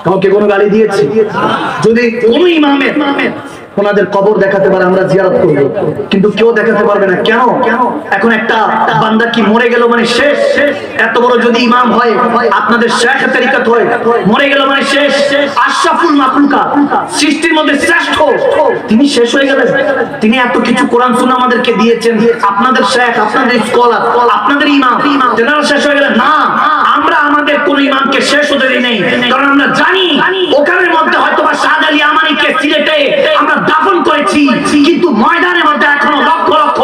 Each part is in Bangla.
কাউকে কোনো গালি দিয়েছি? যদি কোনো ইমামের ওনাদের কবর দেখাতে পারে আমরা জিয়ারত করব, কিন্তু কেউ দেখাতে পারবে না। কেন? এখন একটা বান্দা কি মরে গেল মানে শেষ? এত বড় যদি ইমাম হয়, আপনাদের শেখ তরিকত হয়, মরে গেল মানে শেষ? আশরাফুল মাখলুকা, সৃষ্টির মধ্যে শ্রেষ্ঠ, তিনি শেষ হয়ে গেলেন? তিনি এত কিছু কোরআন সুন্নাহ আমাদেরকে দিয়েছেন, আপনাদের শেখ, আপনাদের স্কলার, আপনাদের ইমাম, তেনারা শেষ হয়ে গেলেন? না, আমরা আমাদের কোন ইমামকে শেষ হতে দিই নাই, কারণ আমরা জানি ওখানের মধ্যে হয়তোবা শাহজালি আমানিকে সিলেটে আমরা দাফন করেছি, কিন্তু ময়দানের মধ্যে এখনো লক্ষ লক্ষ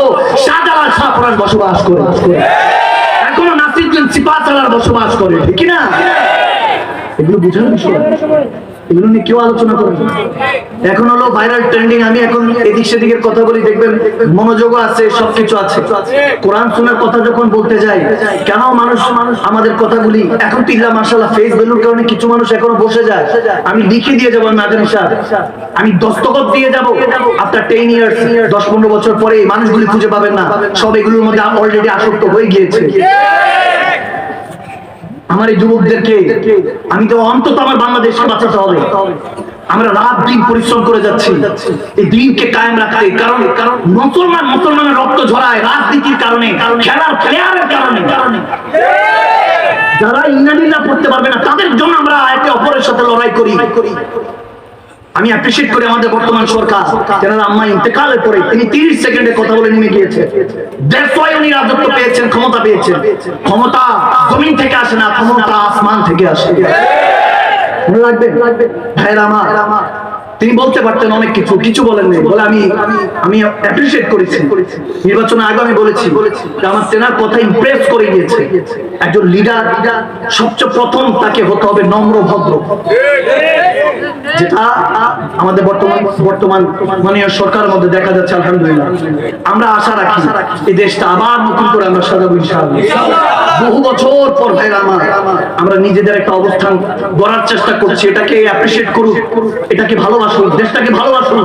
শাহজালাল শাহপুরান বসবাস করে, এখনো নাসিরুদ্দিন সিপাহসালার বসবাস করে, ঠিক না? এগুলো বুঝার বিষয়, এগুলো নিয়ে কেউ আলোচনা করে। এখন হলো ভাইরাল ট্রেন্ডিং, আমি এখন এদিক সেদিকের কথা বলি, দেখবেন মনোযোগও আছে, সবকিছু আছে। কোরআন সুন্নাহর কথা যখন বলতে যাই, কেন মানুষ আমাদের কথাগুলি এখন তিল্লা মাশাআল্লাহ ফেস ভ্যালুর কারণে কিছু মানুষ এখনো বসে যায়। আমি লিখে দিয়ে যাবো নাজানি সাহেব, আমি দস্তখত দিয়ে যাবো, আফটার 10 ইয়ার্স, 10-15 বছর পরে মানুষগুলি খুঁজে পাবেন না, সব এগুলোর মধ্যে অলরেডি আসক্ত হয়ে গিয়েছে। আমার এই যুবকদেরকে আমি তো অন্তত আমার বাংলাদেশকে বাঁচাতে হবে। আমরা রাত দিন পরিশ্রম করে যাচ্ছি এই দিনকে কায়েম রাখতে, কারণ মুসলমানের রক্ত ঝরায় রাজনীতির কারণে, খেলার প্লেয়ারের কারণে। যারা ইন্নালিল্লাহ পড়তে পারবে না তাদের জন্য আমরা একে অপরের সাথে লড়াই করি। আমি অ্যাপ্রিশিয়েট করি আমাদের বর্তমান সরকার, যারা আম্মা ইন্তেকালের পরে তিনি 30 সেকেন্ডে কথা বলে নেমে গিয়েছে। দ্যাটস ওয়াই উনি রাজত্ব পেয়েছেন, ক্ষমতা পেয়েছেন। ক্ষমতা জমিন থেকে আসে না, ক্ষমতা আসমান থেকে আসে। মনে রাখবে ভাইরা আমার, তিনি বলতে পারতেন অনেক কিছু, কিছু বলেন নাই বলে আমি অ্যাপ্রিশিয়েট করেছি। নির্বাচনের আগে আমি বলেছি যে আমার তেনার কথা ইমপ্রেস করে গিয়েছে। একজন লিডার সবচেয়ে প্রথম তাকে হতে হবে নম্র ভদ্র, যেটা আমাদের বর্তমান মাননীয় সরকারের মধ্যে দেখা যাচ্ছে। আলহামদুলিল্লাহ, আমরা আশা রাখি এই দেশটা আবার নতুন করে আমরা সাজাবো ইনশাআল্লাহ। বহু বছর পর ভাইরা আমার আমরা নিজেদের একটা অবস্থান গড়ার চেষ্টা করছি। এটাকে অ্যাপ্রিশিয়েট করুন, এটাকে ভালোবাসুন, দেশটাকে ভালোবাসুন,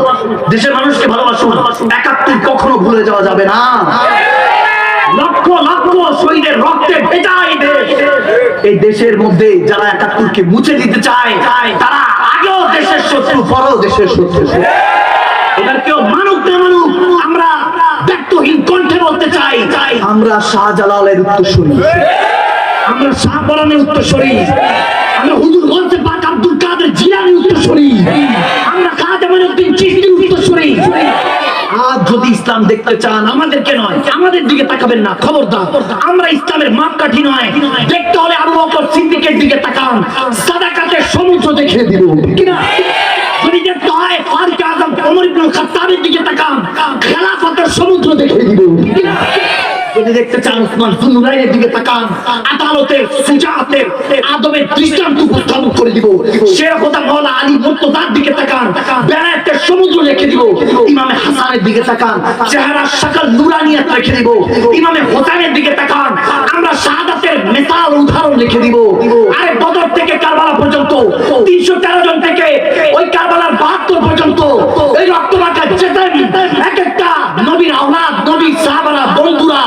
দেশের মানুষকে ভালোবাসুন। ৭১ কখনো ভুলে যাওয়া যাবে না। লক্ষ লক্ষ শহীদের রক্তে ভেজা এই দেশের মধ্যে যারা ৭১কে মুছে দিতে চায়, তারা আগেও দেশের শত্রু, পরেও দেশের শত্রু। এবার কেউ মানুষ না মানুষ, আমরা ব্যক্তহীন কণ্ঠে বলতে চাই, আমরা শাহজালালের উত্তরসূরি, আমরা শাহপরানের উত্তরসূরি, আমরা হুজুরগঞ্জের পাক আব্দুল কাদের জিলানীর উত্তরসূরি, আমরা খাজা মঈনুদ্দিন চিশতির উত্তরসূরি। আজ যদি ইসলাম দেখতে চান আমাদেরকে নয়, আমাদের দিকে তাকাবেন না, খবরদার। আমরা ইসলামের মাপকাঠি নয়, দেখতে হলে আবু বকর সিদ্দিকের দিকে তাকান, সাদাকাতের সমুদ্র দেখিয়ে দিব, কিনা? যদি দেখতে হয় ফারুক আযম ওমর ইবনে খাত্তাবের দিকে তাকান, খেলাফতের সমুদ্র দেখিয়ে দিব, কিনা? যদি দেখতে চান উসমান যুন্নুরাইনের দিকে তাকান, আদালতের সুজাতের আদবের দৃষ্টান্ত উপস্থাপন করে দিব। শেখ মাওলানা আলী মুর্তজার দিকে তাকান, বেলায়েতের সমুদ্র রেখে দিব। ইমামে হাসানের দিকে তাকান, চেহারার শাকল নূরানিয়াত রেখে দিব। ইমামে হোসেনের দিকে তাকান, আমরা শাহাদাতের মিসাল উদাহরণ রেখে দিব। আরে বদর থেকে কারবালা পর্যন্ত ৩১৩ জন থেকে ওই কারবালার ৭২ পর্যন্ত এই রক্তমাখা যেতেন এক একটা নবীর আওলাদ, নবীর সাহাবারা, বন্ধুরা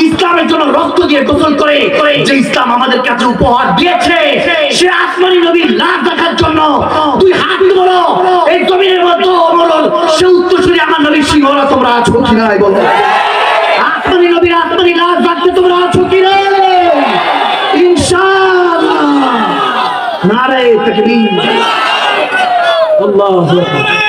ইসলামের জন্য রক্ত দিয়ে গোসল করে যে ইসলাম আমাদের কাছে উপহার দিয়েছে, সে আসমানি নবীর লাশ দেখার জন্য 2 হাত বড় এই জমিনের মধ্যে অমরল সে উত্তরসূরি আমার নবীর সিংহরা তোমরা আছো কি না? বলো, আসমানি নবীর আসমানি লাশ দেখতে তোমরা আছো কি না? ইনশাআল্লাহ। নারে তাকবীর, আল্লাহু আকবার।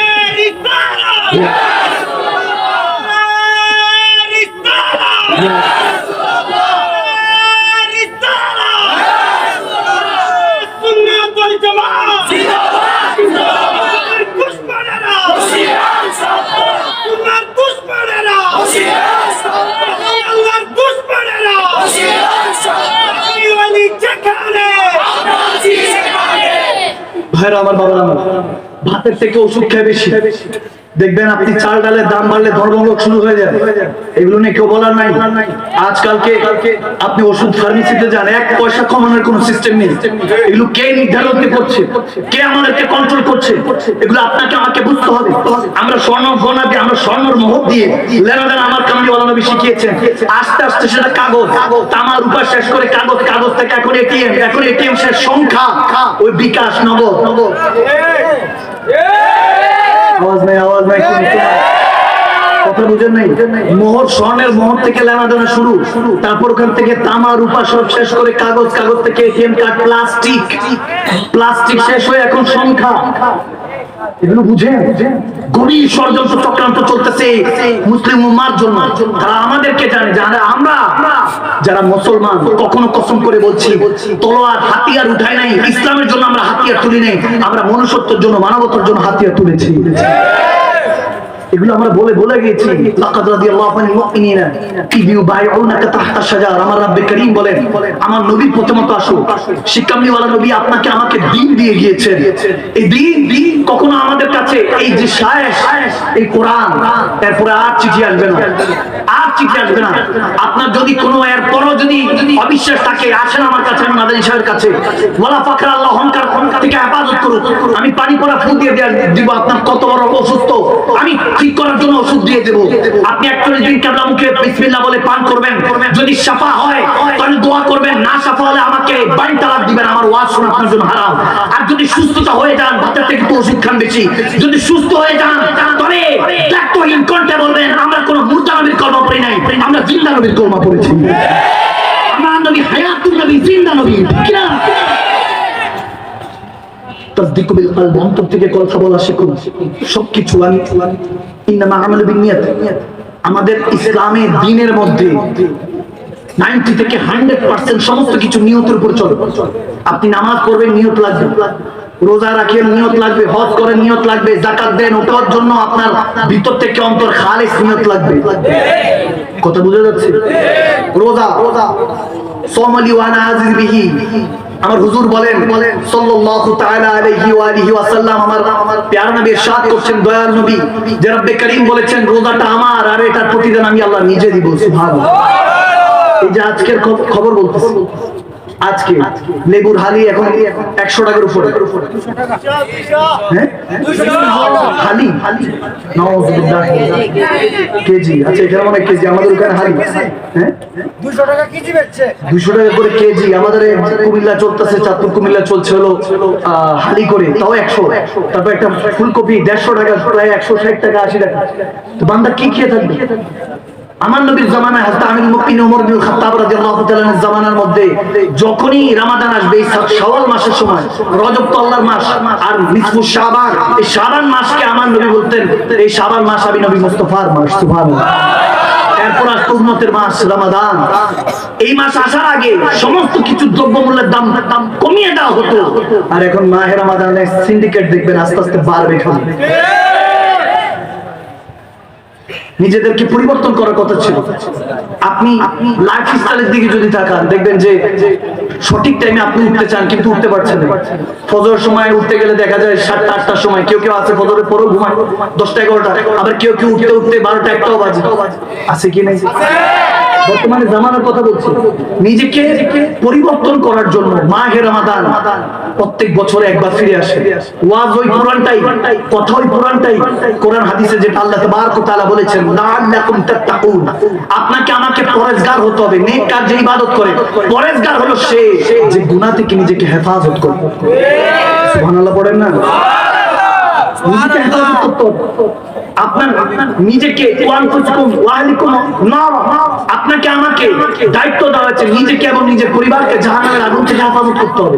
ভাইরা আমার, বাবা আমার, ভাতের থেকে ওষুধ খায় বেশি। দেখবেন আপনি চাল ডালের দাম বাড়লে ধর্মঘট শুরু হয়ে যায়, এগুলো নিয়ে কেউ বলার নাই। আজকালকে আপনি ওষুধ ফার্মেসিতে যান, 1 পয়সা কমানোর কোনো সিস্টেম নেই। এগুলো কে নির্ধারণ করছে, কে আমাদেরকে কন্ট্রোল করছে, এগুলো আপনাকে আমাকে বুঝতে হবে। আমরা স্বর্ণ গনা দিয়ে, আমরা স্বর্ণর মোহর দিয়ে লেনাদেন আমার কামলি ওয়ালা নবী শিখিয়েছেন। আস্তে আস্তে সেটা কাগজ, তামার উপর শেষ করে কাগজ, কাগজ থেকে এখন এটিএম, এখন এটিএম শেষ সংখ্যা, ওই বিকাশ নগদ। আওয়াজ নাই, আওয়াজ নাই, কথা বুঝেন নাই? মোহর, স্বর্ণের মোহর থেকে লেনাদেনা শুরু, তারপর ওখান থেকে তামা রূপা সব শেষ করে কাগজ, কাগজ থেকে এটিএম কার্ড, প্লাস্টিক, প্লাস্টিক শেষ হয়ে এখন সংখ্যা। এগুলো বুঝেন? গভীর ষড়যন্ত্র চক্রান্ত চলতেছে মুসলিম উম্মার জন্য। তারা আমাদেরকে জানে, আমরা যারা মুসলমান কখনো কসম করে বলছি, তলোয়ার হাতিয়ার উঠাই নাই, ইসলামের জন্য আমরা হাতিয়ার তুলি নাই, আমরা মনুষ্যত্বের জন্য, মানবতার জন্য হাতিয়ার তুলেছি। এগুলো আমরা বলে গিয়েছি। লাকাদ রাদিয়াল্লাহু আনিল মুমিনিনা ইয ইউবাইউনাকা তাহতা শাজার। আমার রব্বে করিম বলেন, আমার নবীর প্রতিমত আসো। শিক্ষামনিওয়ালা নবী আপনাকে আমাকে দ্বীন দিয়ে গিয়েছেন। এই দ্বীন কখনো আমাদের কাছে এই যে শেষ, এই কোরআন, এরপরে আর চিঠি আসবে না, আর চিঠি আসবে না। আপনার যদি কোনো এরপরও যদি অবিশ্বাস থাকে, আসেন আমার কাছে, আমি মাদানী সাহেবের কাছে। ওয়ালা ফাকর, আল্লাহ অহংকার থেকে হেফাজত করুক। আমি পানি পড়া ফুল দিয়ে দিব। আপনার কত বড় অসুস্থ, আমি ঠিক করার জন্য ওষুধ দিয়ে দেব। আপনি 41 দিন কেবলা মুখে বিসমিল্লাহ বলে পান করবেন। যদি শাফা হয় তাহলে দোয়া করবেন, না শাফা হলে আমাকে 22 তালাক দিবেন। আমার ওয়াজ শোনা আপনার জন্য হারাম। আর যদি সুস্থতা হয়ে যান, বাচ্চা থেকে তো ওষুধ খান বেশি। যদি সুস্থ হয়ে যান তবে ডাক্তারহীন কণ্ঠে বলবেন, আমরা কোনো মুর্দা নবীর কলমা পড়ি নাই, আমরা জিন্দা নবীর কলমা পড়েছি। আমার নবী হায়াতুন নবী, জিন্দা নবী। ঠিক না? তাসদীক বিল কলব, অন্তর থেকে কথা বলা শিখুন। সবকিছু ইন্নামা আমালু বিনিয়াত। আমাদের ইসলামের দ্বীনের মধ্যে 90 থেকে 100% সমস্ত কিছু নিয়তের উপর চলে। আপনি নামাজ পড়বেন, নিয়ত লাগবে। রোজা রাখেন, নিয়ত লাগবে। হজ করেন, নিয়ত লাগবে। যাকাত দেন, ওটার জন্য আপনার ভিতর থেকে অন্তর খালিস নিয়ত লাগবে। কথা বুঝা যাচ্ছে? রোজা সোমালি ওয়ানা আজিজ বিহি, আমার হুজুর বলেন সাল্লাল্লাহু তাআলা আলাইহি ওয়া আলিহি ওয়াসাল্লাম, আমার প্যারা নবী ইরশাদ করছেন, দয়াল নবী যে রব্বে করিম বলেছেন, রোজাটা আমার, আর এটার প্রতিদান আমি আল্লাহ নিজে দিব। সুবহানাল্লাহ। এই যে আজকের খবর বলতেছি, আজকে লেবুর হালি এখন 100 টাকার উপরে। হ্যাঁ, হালি কেজি। আচ্ছা, এখানে মানে কেজি, আমাদের ওখানে হালি। হ্যাঁ, 200 টাকা কেজি বেচছে, 200 টাকা করে কেজি। আমাদের কুমিল্লা চলতেছে, চাঁদপুর কুমিল্লা চলছে হলো হালি করে, তাও 100। তারপর একটা ফুলকপি 150 টাকা, প্রায় 160 টাকা 80 টাকা। তো বান্দা কি খেয়ে থাকবে? আমার নবীর জামানায় হযরত আমিরুল মুমিনিন ওমর ইবনে খাত্তাব রাদিয়াল্লাহু তাআলা এর জামানার মধ্যে যখনই রমাদান আসবে, এই শাওয়াল মাসের সময়, রজব তো আল্লাহর মাস, আর নিসফু শাবান, এই শাবান মাসকে আমার নবী বলতেন, এই শাবান মাস আমি নবী মুস্তাফার মাস। সুবহানাল্লাহ। এরপর আসতো উম্মতের মাস রমাদান। এই মাস আসার আগে সমস্ত কিছু দ্রব্যমূল্যের দাম কমিয়ে দেওয়া হতো, আর এখন মাহে রমাদানের সিন্ডিকেট দেখবেন আস্তে আস্তে বাড়বে খালি। নিজেদেরকে পরিবর্তন করার কথা ছিল। আপনি লাইফ স্টাইলের দিকে যদি তাকান, দেখবেন যে সঠিক টাইমে আপনি উঠতে চান কিন্তু উঠতে পারছেন না। ফজরের সময় উঠতে গেলে দেখা যায় 7টা 8টার সময়, কেউ কেউ আছে ফজরের পরেও ঘুমায় 10টা 11টা, আবার কেউ কেউ উঠতে উঠতে 12টা 1টাও বাজে। আছে কি নাই? বর্তমানে জামানার কথা বলছি। নিজেকে পরিবর্তন করার জন্য মাহে রমাদান প্রত্যেক বছরে একবার ফিরে আসে। ওয়াজ ওই পুরানটাই, কথা ওই পুরানটাই। কোরআন হাদিসে যেটা আল্লাহ তাবারক ওয়া তাআলা বলেছেন, লাআল্লাকুম তাত্তাকুন, আপনাকে আমাকে পরহেজগার হতে হবে। নেক কাজ যে ইবাদত করে, পরহেজগার হলো সে যে গুনাহ থেকে নিজেকে হেফাজত করে। সুবহানাল্লাহ পড়েন না? নিজেকে হেফাজত করতে হবে। আপনার নিজেকে আপনাকে আমাকে দায়িত্ব দেওয়া হয়েছে, নিজেকে এবং নিজের পরিবারকে জাহান্নামের আগুন থেকে হেফাজত করতে হবে।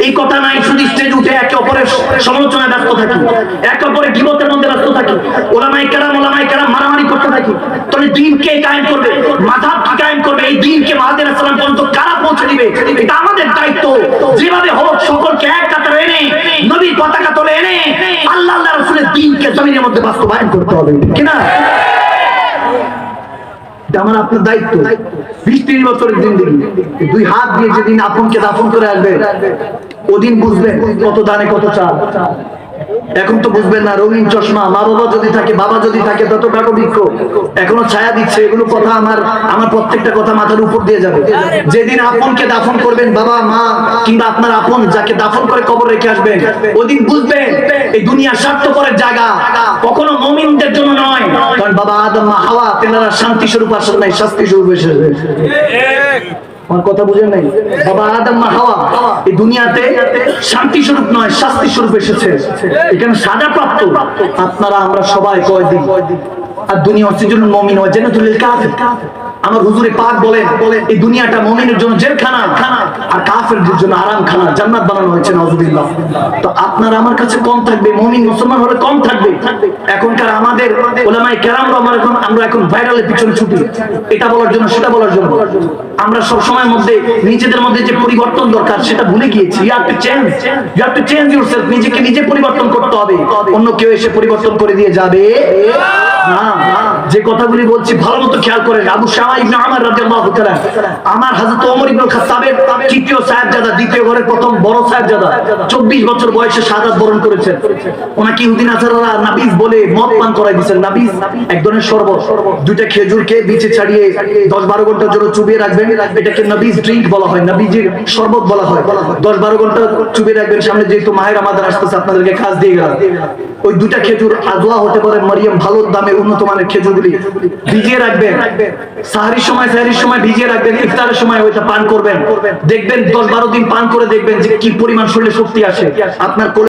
এই কথা নাই শুধু স্টেজ উঠে একে অপরের সমালোচনায় ব্যস্ত থাকি, একে অপরের গীবতের মধ্যে ব্যস্ত থাকি, ওলামায়ে কেরাম মারামারি করতে থাকি। তবে দ্বীনকে কায়েম করবে, মাযহাব কায়েম করবে, এই দ্বীনকে মাহাদির ইসলাম পর্যন্ত কারা পৌঁছে দিবে, এটা আমাদের দায়িত্ব। যেভাবে হোক সকলকে এক কাতারে এনে, নবীর পতাকা তলে এনে আল্লাহ রাসূলের দ্বীনকে জমিনের মধ্যে বাস্তবায়ন করতে হবে, ঠিক না? আমার আপনার দায়িত্ব। 20-30 বছরের জিন্দেগি, 2 হাত দিয়ে যেদিন আপনকে দাফন করে আসবে, ওদিন বুঝবেন কত দানে কত চাল। এখন তো বুঝবেন না, রঙিন চশমা, মা বাবা যদি থাকে, বাবা যদি থাকে, তত কাটো বৃক্ষ এখনো ছায়া দিচ্ছে। এগুলো কথা আমার প্রত্যেকটা কথা মাথার উপর দিয়ে যাবে। যেদিন আপনকে দাফন করবেন, বাবা মা কিংবা আপনার আপন যাকে দাফন করে কবর রেখে আসবেন, ওদিন বুঝবেন এই দুনিয়া স্বার্থপরের জায়গা, কখনো মুমিনদের জন্য নয়। কারণ বাবা আদম মা হাওয়া তেনারা শান্তি স্বরূপ আসেন নাই, শাস্তি স্বরূপ এসেছে। আমার কথা বুঝেন নাই? বাবা আদম মা হাওয়া এই দুনিয়াতে শান্তি স্বরূপ নয়, শাস্তি স্বরূপ এসেছে। এখানে সাজা প্রাপ্ত আপনারা আমরা সবাই কয়দিন। আর দুনিয়া হচ্ছে জন্য মুমিন হয় জান্নাতুল কাফির। আমার হুজুরে পাক বলেন এই দুনিয়াটা মুমিনের জন্য জেলখানা, আর কাফেরদের জন্য আরামখানা, জান্নাত বানানো হয়েছে নাউজুবিল্লাহ। তো আপনারা আমার কাছে কম থাকবে, মুমিন মুসলমান হলে কম থাকবে। এখনকার আমাদের উলামায়ে কেরামরা আমরা এখন ভাইরালের পিছনে ছুটি, এটা বলার জন্য সেটা বলার জন্য। আমরা সব সময়ের মধ্যে নিজেদের মধ্যে যে পরিবর্তন দরকার সেটা ভুলে গিয়েছি। You have to change yourself. নিজেকে নিজে পরিবর্তন করতে হবে, অন্য কেউ এসে পরিবর্তন করে দিয়ে যাবে না। যে কথাগুলি বলছি ভালো মতো খেয়াল করেন। আবু শামা ইবনে আমর রাদিয়াল্লাহু তাআলা, আমার হযরত ওমর ইবনে খাত্তাবের তৃতীয় সাহেবজাদা, দ্বিতীয় ঘরের প্রথম বড় সাহেবজাদা, 24 বছর বয়সে শাহাদাত বরণ করেছেন। ওনাকে ইহুদি নাসারারা নাবিজ বলে মদ পান করাই দিয়েছেন। নাবিজ এক ধরনের শরবত, দুইটা খেজুরকে বিচে ছাড়িয়ে 10-12 ঘন্টার জন্য চুবিয়ে রাখবেন, এটাকে নাবিজ ড্রিঙ্ক বলা হয়, নাবিজের শরবত বলা হয়। 10-12 ঘন্টা চুবিয়ে রাখবেন। সামনে যেহেতু মাহে রমাদান আসতেছে, আপনাদেরকে খাস দিয়ে গেলাম। ওই দুইটা খেজুর আজওয়া হতে পারে মারিয়াম, ভালো দামে উন্নত মানের খেজুরগুলি ভিজিয়ে রাখবেন। সাহরির সময় ভিজিয়ে রাখবেন, ইফতারের সময় ওইটা পান করবেন। দেখবেন 10-12 দিন পান করে দেখবেন যে কি পরিমাণ শরীরে শক্তি আসে। আপনার